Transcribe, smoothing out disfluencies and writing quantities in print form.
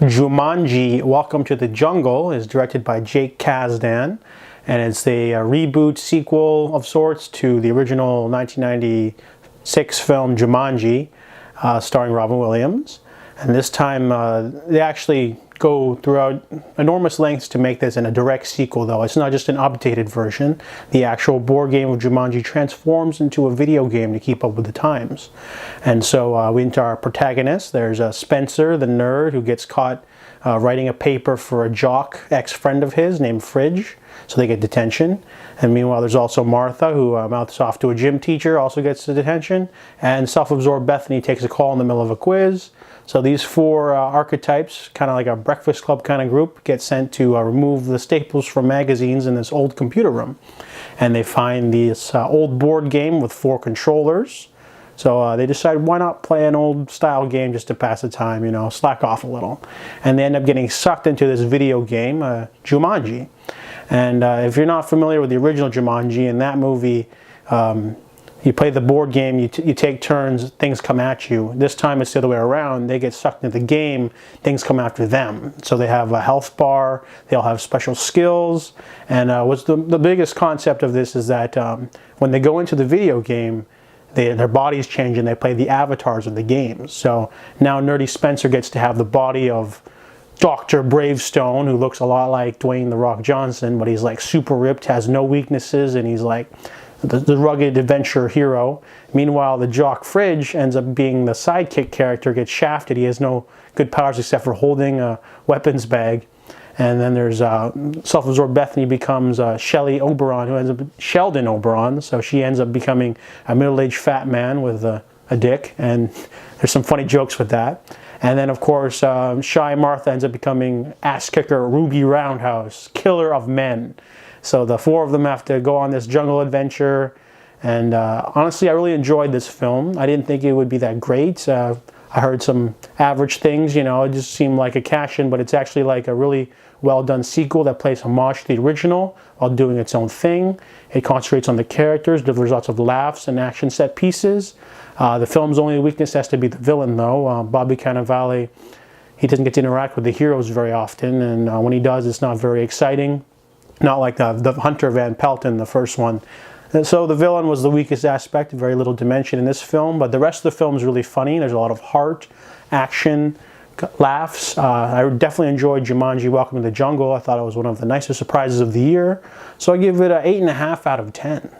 Jumanji, Welcome to the Jungle is directed by Jake Kasdan, and it's a reboot sequel of sorts to the original 1996 film Jumanji, starring Robin Williams. And this time they actually go throughout enormous lengths to make this in a direct sequel, though. It's not just an updated version. The actual board game of Jumanji transforms into a video game to keep up with the times. And so we enter our protagonist. There's Spencer, the nerd, who gets caught writing a paper for a jock ex-friend of his named Fridge, so they get detention. And meanwhile, there's also Martha, who mouths off to a gym teacher, also gets the detention. And self-absorbed Bethany takes a call in the middle of a quiz. So these four archetypes, kind of like a Breakfast Club kind of group, get sent to remove the staples from magazines in this old computer room. And they find this old board game with 4 controllers. So they decide, why not play an old style game just to pass the time, you know, slack off a little. And they end up getting sucked into this video game, Jumanji. And if you're not familiar with the original Jumanji, in that movie, you play the board game, you take turns, things come at you. This time it's the other way around. They get sucked into the game, things come after them. So they have a health bar, they all have special skills. And what's the biggest concept of this is that when they go into the video game, their bodies change and they play the avatars of the games. So now Nerdy Spencer gets to have the body of Dr. Bravestone, who looks a lot like Dwayne "The Rock" Johnson, but he's like super ripped, has no weaknesses, and he's like the rugged adventure hero. Meanwhile, the jock Fridge ends up being the sidekick character, gets shafted. He has no good powers except for holding a weapons bag. And then there's self-absorbed Bethany becomes Shelley Oberon, who ends up Sheldon Oberon. So she ends up becoming a middle-aged fat man with a dick, and there's some funny jokes with that. And then, of course, Shy Martha ends up becoming ass-kicker Ruby Roundhouse, killer of men. So the 4 of them have to go on this jungle adventure. And honestly, I really enjoyed this film. I didn't think it would be that great. I heard some average things, you know, it just seemed like a cash-in, but it's actually like a really well-done sequel that plays homage to the original while doing its own thing. It concentrates on the characters, delivers lots of laughs and action set pieces. The film's only weakness has to be the villain, though. Bobby Cannavale, he doesn't get to interact with the heroes very often, and when he does, it's not very exciting. Not like the Hunter Van Pelt in the first one. And so the villain was the weakest aspect, very little dimension in this film, but the rest of the film is really funny. There's a lot of heart, action, laughs. I definitely enjoyed Jumanji, Welcome to the Jungle. I thought it was one of the nicest surprises of the year. So I give it an 8.5 out of 10.